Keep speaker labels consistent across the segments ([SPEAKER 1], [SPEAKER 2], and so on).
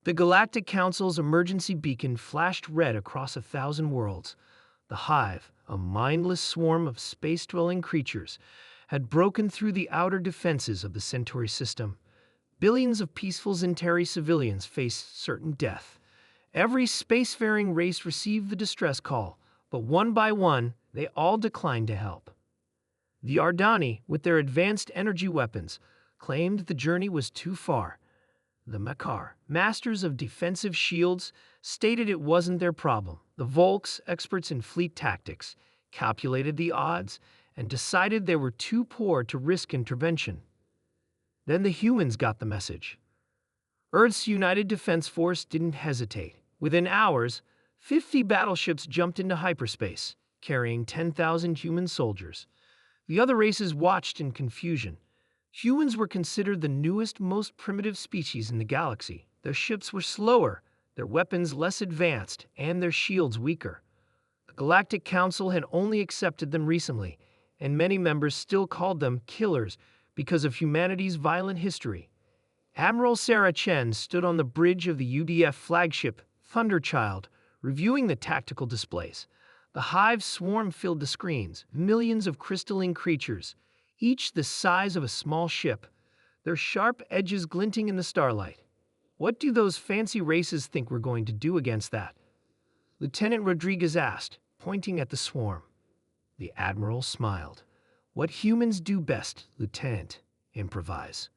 [SPEAKER 1] The Galactic Council's emergency beacon flashed red across 1,000 worlds. The Hive, a mindless swarm of space-dwelling creatures, had broken through the outer defenses of the Centauri system. Billions of peaceful Centauri civilians faced certain death. Every spacefaring race received the distress call, but one by one, they all declined to help. The Ardani, with their advanced energy weapons, claimed the journey was too far. The Makar, masters of defensive shields, stated it wasn't their problem. The Volks, experts in fleet tactics, calculated the odds and decided they were too poor to risk intervention. Then the humans got the message. Earth's United Defense Force didn't hesitate. Within hours, 50 battleships jumped into hyperspace, carrying 10,000 human soldiers. The other races watched in confusion. Humans were considered the newest, most primitive species in the galaxy. Their ships were slower, their weapons less advanced, and their shields weaker. The Galactic Council had only accepted them recently, and many members still called them killers because of humanity's violent history. Admiral Sarah Chen stood on the bridge of the UDF flagship, Thunderchild, reviewing the tactical displays. The Hive swarm filled the screens, millions of crystalline creatures, each the size of a small ship, their sharp edges glinting in the starlight. What do those fancy races think we're going to do against that? Lieutenant Rodriguez asked, pointing at the swarm. The Admiral smiled. What humans do best, Lieutenant, improvise.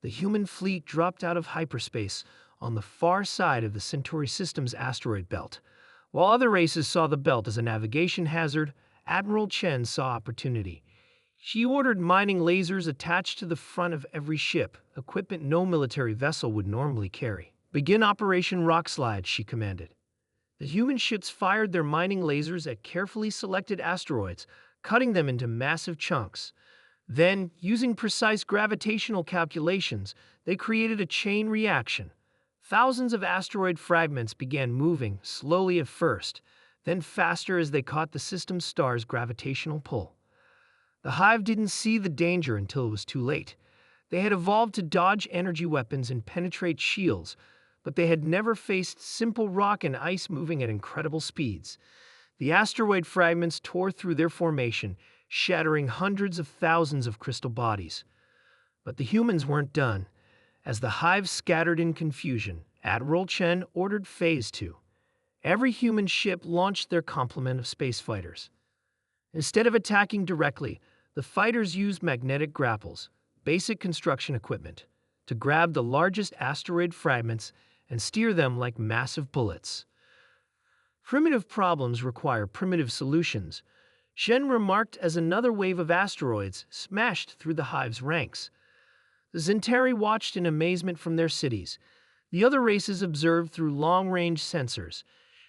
[SPEAKER 1] The human fleet dropped out of hyperspace on the far side of the Centauri system's asteroid belt. While other races saw the belt as a navigation hazard, Admiral Chen saw opportunity. She ordered mining lasers attached to the front of every ship, equipment no military vessel would normally carry. Begin Operation Rockslide, she commanded. The human ships fired their mining lasers at carefully selected asteroids, cutting them into massive chunks. Then, using precise gravitational calculations, they created a chain reaction. Thousands of asteroid fragments began moving, slowly at first, then faster as they caught the system's star's gravitational pull. The Hive didn't see the danger until it was too late. They had evolved to dodge energy weapons and penetrate shields, but they had never faced simple rock and ice moving at incredible speeds. The asteroid fragments tore through their formation, shattering hundreds of thousands of crystal bodies. But the humans weren't done. As the Hive scattered in confusion, Admiral Chen ordered Phase 2. Every human ship launched their complement of space fighters. Instead of attacking directly, the fighters used magnetic grapples, basic construction equipment, to grab the largest asteroid fragments and steer them like massive bullets. Primitive problems require primitive solutions, Shen remarked as another wave of asteroids smashed through the Hive's ranks. The Centauri watched in amazement from their cities. The other races observed through long-range sensors,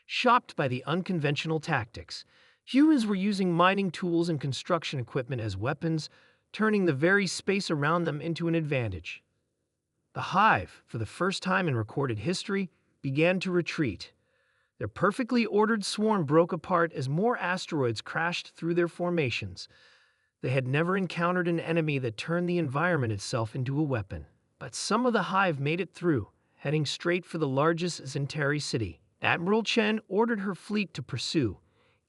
[SPEAKER 1] shocked by the unconventional tactics. Humans were using mining tools and construction equipment as weapons, turning the very space around them into an advantage. The Hive, for the first time in recorded history, began to retreat. Their perfectly ordered swarm broke apart as more asteroids crashed through their formations. They had never encountered an enemy that turned the environment itself into a weapon. But some of the Hive made it through, heading straight for the largest Centauri city. Admiral Chen ordered her fleet to pursue,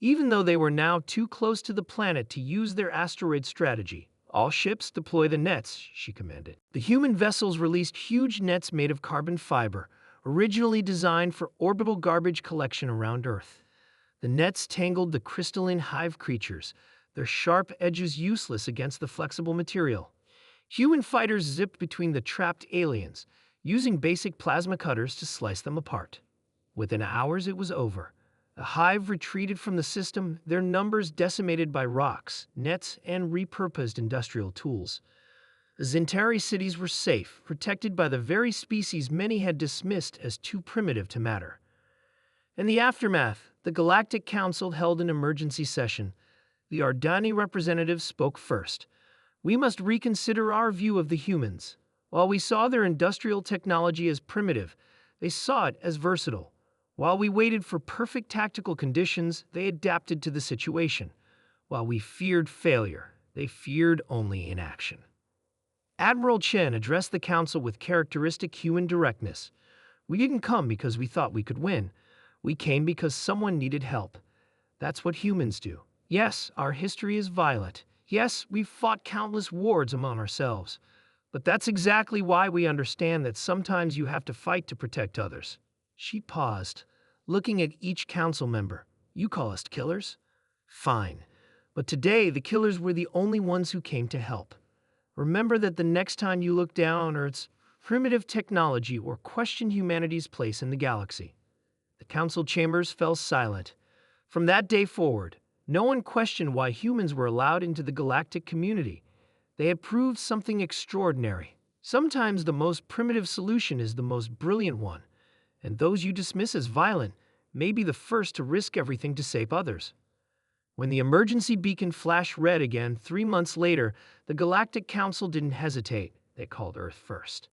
[SPEAKER 1] even though they were now too close to the planet to use their asteroid strategy. All ships deploy the nets, she commanded. The human vessels released huge nets made of carbon fiber, originally designed for orbital garbage collection around Earth. The nets tangled the crystalline Hive creatures, their sharp edges useless against the flexible material. Human fighters zipped between the trapped aliens, using basic plasma cutters to slice them apart. Within hours, it was over. The Hive retreated from the system, their numbers decimated by rocks, nets, and repurposed industrial tools. The Centauri cities were safe, protected by the very species many had dismissed as too primitive to matter. In the aftermath, the Galactic Council held an emergency session. The Ardani representatives spoke first. We must reconsider our view of the humans. While we saw their industrial technology as primitive, they saw it as versatile. While we waited for perfect tactical conditions, they adapted to the situation. While we feared failure, they feared only inaction. Admiral Chen addressed the council with characteristic human directness. We didn't come because we thought we could win. We came because someone needed help. That's what humans do. Yes, our history is violent. Yes, we've fought countless wars among ourselves. But that's exactly why we understand that sometimes you have to fight to protect others. She paused, looking at each council member. You call us killers? Fine. But today, the killers were the only ones who came to help. Remember that the next time you look down on Earth's primitive technology or question humanity's place in the galaxy. The council chambers fell silent. From that day forward, no one questioned why humans were allowed into the galactic community. They had proved something extraordinary. Sometimes the most primitive solution is the most brilliant one, and those you dismiss as violent may be the first to risk everything to save others. When the emergency beacon flashed red again 3 months later, the Galactic Council didn't hesitate. They called Earth first.